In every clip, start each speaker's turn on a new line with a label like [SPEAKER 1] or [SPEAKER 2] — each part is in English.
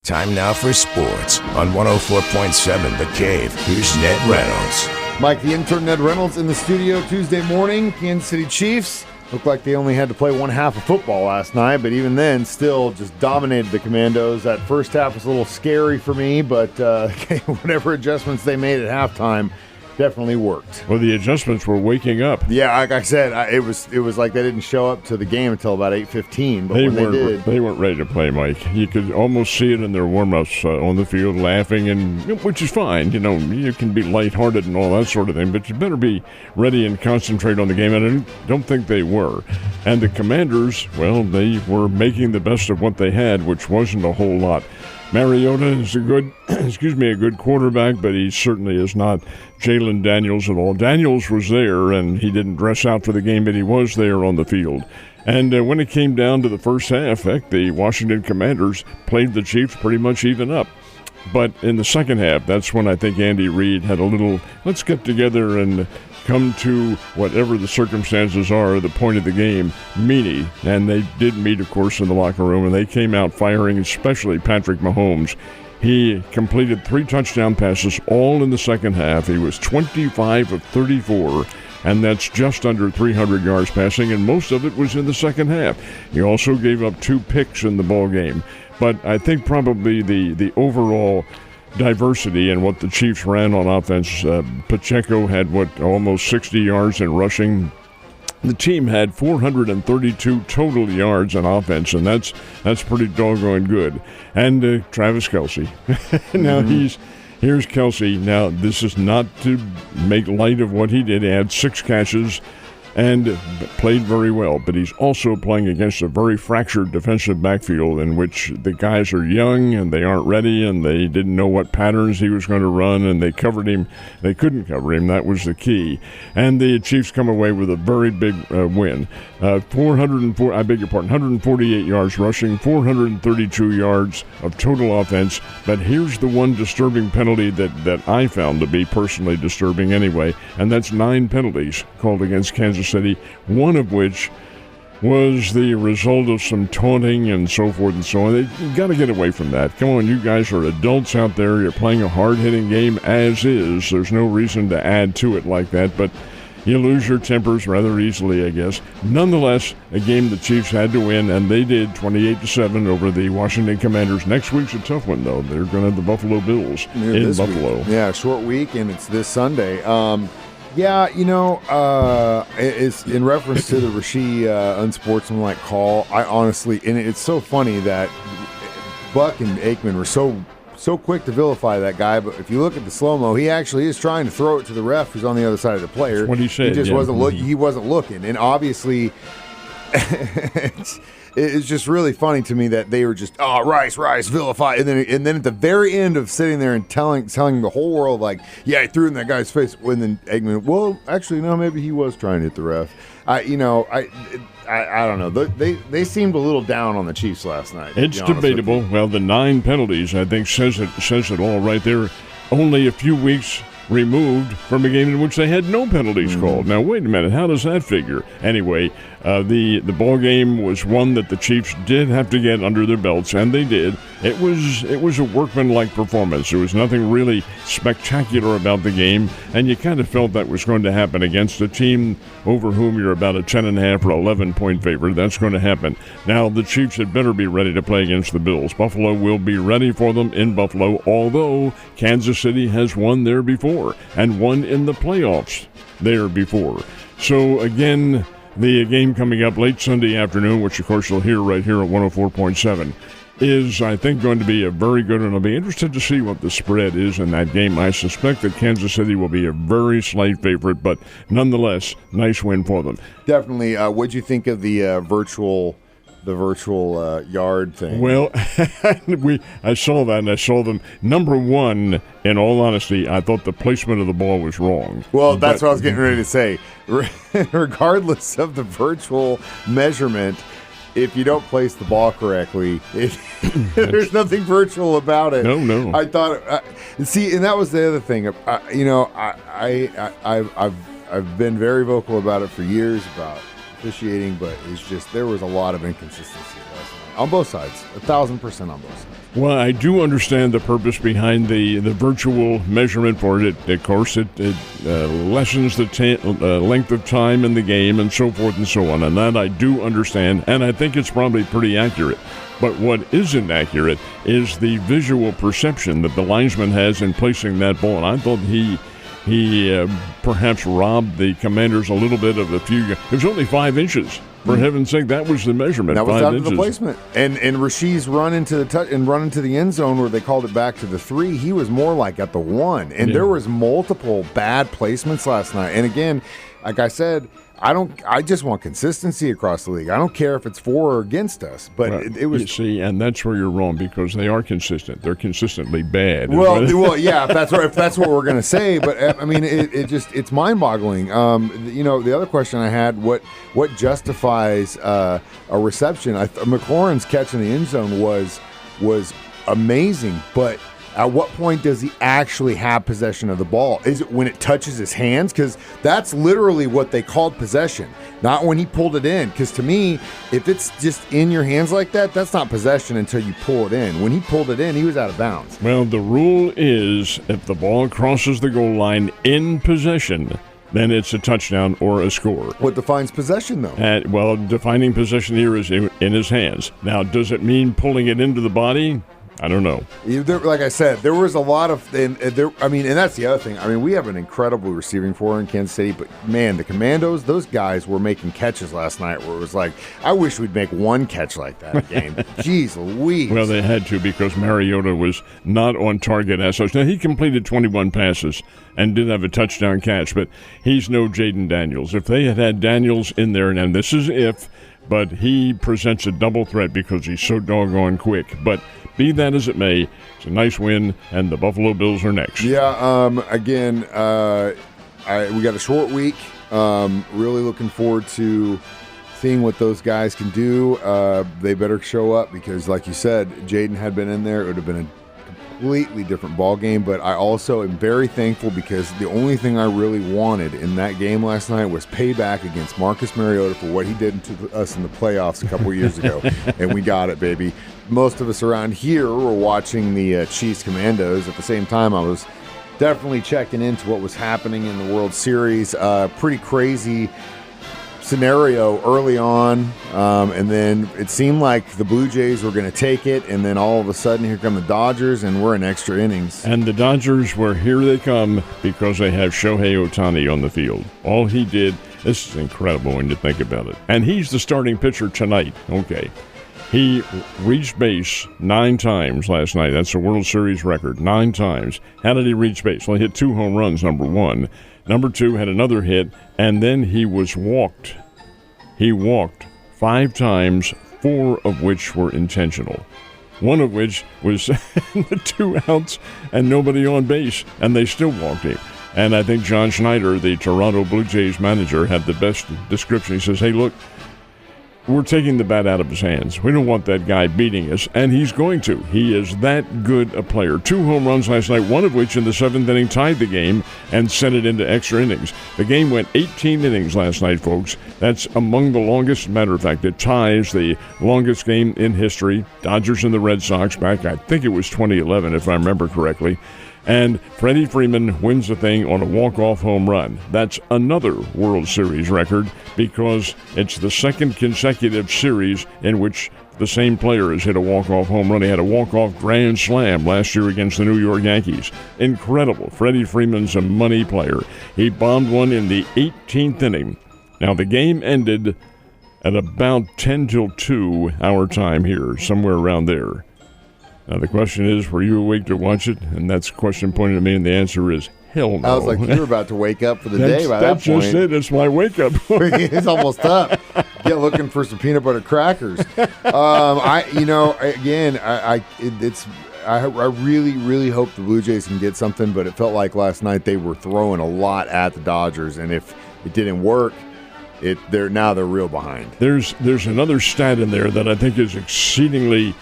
[SPEAKER 1] Time now for sports on 104.7 The Cave. Here's Ned Reynolds.
[SPEAKER 2] Mike, the intern Ned Reynolds in the studio Tuesday morning. Kansas City Chiefs looked like they only had to play one half of football last night, but even then still just dominated the Commandos. That first half was a little scary for me, but whatever adjustments they made at halftime definitely worked.
[SPEAKER 3] Well, the adjustments were waking up.
[SPEAKER 2] Yeah, like I said, it was like they didn't show up to the game until about 8:15. But when they did,
[SPEAKER 3] they weren't ready to play, Mike. You could almost see it in their warm-ups on the field, laughing, and which is fine. You know, you can be lighthearted and all that sort of thing, but you better be ready and concentrate on the game. And I don't think they were. And the Commanders, well, they were making the best of what they had, which wasn't a whole lot. Mariota is a good quarterback, but he certainly is not Jalen Daniels at all. Daniels was there, and he didn't dress out for the game, but he was there on the field. And when it came down to the first half, the Washington Commanders played the Chiefs pretty much even up. But in the second half, that's when I think Andy Reid had a little, let's get together and come to whatever the circumstances are, the point of the game, meanie. And they did meet, of course, in the locker room, and they came out firing, especially Patrick Mahomes. He completed 3 touchdown passes all in the second half. He was 25 of 34, and that's just under 300 yards passing, and most of it was in the second half. He also gave up 2 picks in the ball game. But I think probably the overall diversity in what the Chiefs ran on offense. Pacheco had, almost 60 yards in rushing. The team had 432 total yards on offense, and that's pretty doggone good. And Travis Kelce. Now here's Kelce. Now, this is not to make light of what he did. He had 6 catches and played very well, but he's also playing against a very fractured defensive backfield in which the guys are young and they aren't ready and they didn't know what patterns he was going to run, and they covered him. They couldn't cover him. That was the key. And the Chiefs come away with a very big win. 148 yards rushing, 432 yards of total offense. But here's the one disturbing penalty that I found to be personally disturbing anyway, and that's 9 penalties called against Kansas City, one of which was the result of some taunting and so forth and so on. You got to get away from that. Come on, you guys are adults out there. You're playing a hard-hitting game as is. There's no reason to add to it like that, but you lose your tempers rather easily, I guess. Nonetheless, a game the Chiefs had to win, and they did, 28-7 over the Washington Commanders. Next week's a tough one, though. They're going to have the Buffalo Bills in Buffalo.
[SPEAKER 2] Week. Yeah, short week, and it's this Sunday. It's in reference to the Rasheed unsportsmanlike call. I honestly, and it's so funny that Buck and Aikman were so quick to vilify that guy, but if you look at the slow-mo, he actually is trying to throw it to the ref who's on the other side of the player.
[SPEAKER 3] That's what he said.
[SPEAKER 2] He just wasn't looking. He wasn't looking, and obviously, it's just really funny to me that they were just Rice vilify, and then at the very end of sitting there and telling the whole world like, yeah, he threw it in that guy's face. When then Eggman, well, actually no, maybe he was trying to hit the ref. I don't know. They seemed a little down on the Chiefs last night.
[SPEAKER 3] It's debatable. Well, the 9 penalties, I think, says it all right there. Only a few weeks removed from a game in which they had no penalties called. Now, wait a minute. How does that figure? Anyway, the ball game was one that the Chiefs did have to get under their belts, and they did. It was a workmanlike performance. There was nothing really spectacular about the game, and you kind of felt that was going to happen against a team over whom you're about a 10.5 or 11-point favorite. That's going to happen. Now, the Chiefs had better be ready to play against the Bills. Buffalo will be ready for them in Buffalo, although Kansas City has won there before and won in the playoffs there before. So, again, the game coming up late Sunday afternoon, which, of course, you'll hear right here at 104.7, is, I think, going to be a very good one. I'll be interested to see what the spread is in that game. I suspect that Kansas City will be a very slight favorite, but nonetheless, nice win for them.
[SPEAKER 2] Definitely. What'd you think of the virtual yard thing?
[SPEAKER 3] Well, I saw that, and I saw them. Number one, in all honesty, I thought the placement of the ball was wrong.
[SPEAKER 2] Well, that's what I was getting ready to say. Regardless of the virtual measurement, if you don't place the ball correctly, there's nothing virtual about it.
[SPEAKER 3] No.
[SPEAKER 2] I thought, and that was the other thing. I've been very vocal about it for years about officiating, but it's just there was a lot of inconsistency last night on both sides, 1,000% on both sides.
[SPEAKER 3] Well, I do understand the purpose behind the virtual measurement for it. Of course, it lessens the length of time in the game and so forth and so on. And that I do understand, and I think it's probably pretty accurate. But what isn't accurate is the visual perception that the linesman has in placing that ball. And I thought he perhaps robbed the Commanders a little bit of a few. It was only 5 inches. For heaven's sake, that was the measurement.
[SPEAKER 2] That was
[SPEAKER 3] 5
[SPEAKER 2] down
[SPEAKER 3] inches.
[SPEAKER 2] to the placement. And Rasheed's run into the end zone where they called it back to the 3. He was more like at the 1. And there was multiple bad placements last night. And again, like I said, I just want consistency across the league. I don't care if it's for or against us, but
[SPEAKER 3] Right.
[SPEAKER 2] it was.
[SPEAKER 3] You see, and that's where you're wrong because they are consistent. They're consistently bad.
[SPEAKER 2] Well, yeah, if that's what we're gonna say. But I mean, it's mind-boggling. The other question I had: what justifies a reception? McLaurin's catch in the end zone was amazing, but at what point does he actually have possession of the ball? Is it when it touches his hands? Because that's literally what they called possession, not when he pulled it in. Because to me, if it's just in your hands like that, that's not possession until you pull it in. When he pulled it in, he was out of bounds.
[SPEAKER 3] Well, the rule is if the ball crosses the goal line in possession, then it's a touchdown or a score.
[SPEAKER 2] What defines possession, though?
[SPEAKER 3] Defining possession here is in his hands. Now, does it mean pulling it into the body? I don't know.
[SPEAKER 2] Like I said, there was a lot of, and that's the other thing. I mean, we have an incredible receiving corps in Kansas City, but man, the Commandos, those guys were making catches last night where it was like, I wish we'd make one catch like that a game. Jeez Louise.
[SPEAKER 3] Well, they had to because Mariota was not on target as such. Now, he completed 21 passes and did have a touchdown catch, but he's no Jaden Daniels. If they had Daniels in there, and this is but he presents a double threat because he's so doggone quick. But be that as it may, it's a nice win, and the Buffalo Bills are next.
[SPEAKER 2] Yeah, again, we got a short week. Really looking forward to seeing what those guys can do. They better show up because, like you said, Jaden had been in there. It would have been a completely different ball game, but I also am very thankful because the only thing I really wanted in that game last night was payback against Marcus Mariota for what he did to us in the playoffs a couple years ago, and we got it, baby. Most of us around here were watching the Chiefs Commandos. At the same time, I was definitely checking into what was happening in the World Series. Pretty crazy scenario early on, and then it seemed like the Blue Jays were going to take it, and then all of a sudden here come the Dodgers, and we're in extra innings.
[SPEAKER 3] And the Dodgers were here they come because they have Shohei Ohtani on the field. All he did, this is incredible when you think about it. And he's the starting pitcher tonight. Okay. He reached base 9 times last night. That's a World Series record, 9 times. How did he reach base? Well, he hit 2 home runs, number 1. Number 2, had another hit, and then he was walked. He walked 5 times, 4 of which were intentional. 1 of which was the 2 outs and nobody on base, and they still walked him. And I think John Schneider, the Toronto Blue Jays manager, had the best description. He says, hey, look, we're taking the bat out of his hands. We don't want that guy beating us, and he's going to. He is that good a player. 2 home runs last night, 1 of which in the 7th inning tied the game and sent it into extra innings. The game went 18 innings last night, folks. That's among the longest. Matter of fact, it ties the longest game in history. Dodgers and the Red Sox back, I think it was 2011, if I remember correctly. And Freddie Freeman wins the thing on a walk-off home run. That's another World Series record because it's the 2nd consecutive series in which the same player has hit a walk-off home run. He had a walk-off grand slam last year against the New York Yankees. Incredible. Freddie Freeman's a money player. He bombed one in the 18th inning. Now, the game ended at about 10 till 2 our time here, somewhere around there. Now, the question is, were you awake to watch it? And that's a question pointed at me, and the answer is hell no.
[SPEAKER 2] I was like, you were about to wake up for the day by that point.
[SPEAKER 3] That's just it. It's my wake-up.
[SPEAKER 2] It's almost up. Get looking for some peanut butter crackers. I really, really hope the Blue Jays can get something, but it felt like last night they were throwing a lot at the Dodgers, and if it didn't work, they're real behind.
[SPEAKER 3] There's another stat in there that I think is exceedingly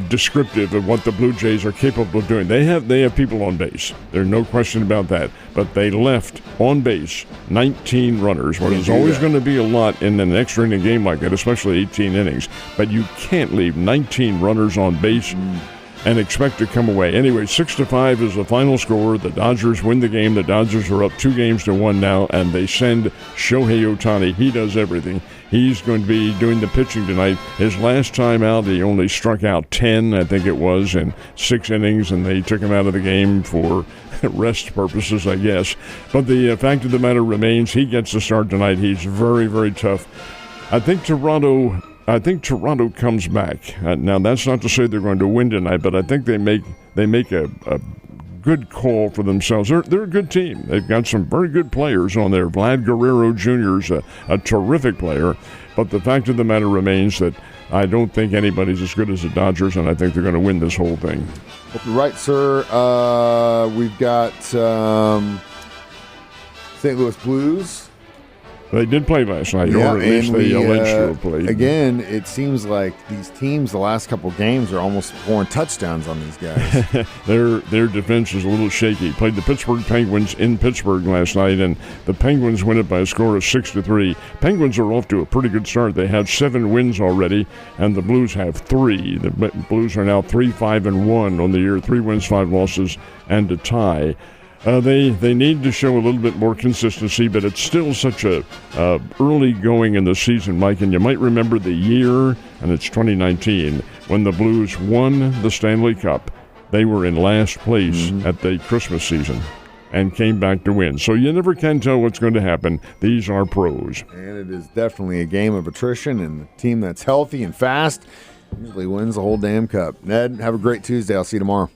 [SPEAKER 3] descriptive of what the Blue Jays are capable of doing. They have people on base. There's no question about that. But they left on base 19 runners. Well, there's always going to be a lot in an extra inning game like that, especially 18 innings. But you can't leave 19 runners on base. and expect to come away. Anyway, 6-5 is the final score. The Dodgers win the game. The Dodgers are up 2-1 now, and they send Shohei Ohtani. He does everything. He's going to be doing the pitching tonight. His last time out, he only struck out 10, I think it was, in 6 innings, and they took him out of the game for rest purposes, I guess. But the fact of the matter remains, he gets the start tonight. He's very, very tough. I think Toronto comes back. Now, that's not to say they're going to win tonight, but I think they make a good call for themselves. They're a good team. They've got some very good players on there. Vlad Guerrero Jr. is a terrific player. But the fact of the matter remains that I don't think anybody's as good as the Dodgers, and I think they're going to win this whole thing.
[SPEAKER 2] Hope you're right, sir. We've got St. Louis Blues.
[SPEAKER 3] They did play last night,
[SPEAKER 2] yeah,
[SPEAKER 3] or at least they alleged to have played.
[SPEAKER 2] Again, it seems like these teams, the last couple games, are almost scoring touchdowns on these guys.
[SPEAKER 3] Their defense is a little shaky. Played the Pittsburgh Penguins in Pittsburgh last night, and the Penguins win it by a score of 6-3. Penguins are off to a pretty good start. They have 7 wins already, and the Blues have 3. The Blues are now 3-5-1 on the year, 3 wins, 5 losses, and a tie. They need to show a little bit more consistency, but it's still such a early going in the season, Mike. And you might remember the year, and it's 2019, when the Blues won the Stanley Cup. They were in last place at the Christmas season and came back to win. So you never can tell what's going to happen. These are pros.
[SPEAKER 2] And it is definitely a game of attrition, and the team that's healthy and fast usually wins the whole damn cup. Ned, have a great Tuesday. I'll see you tomorrow.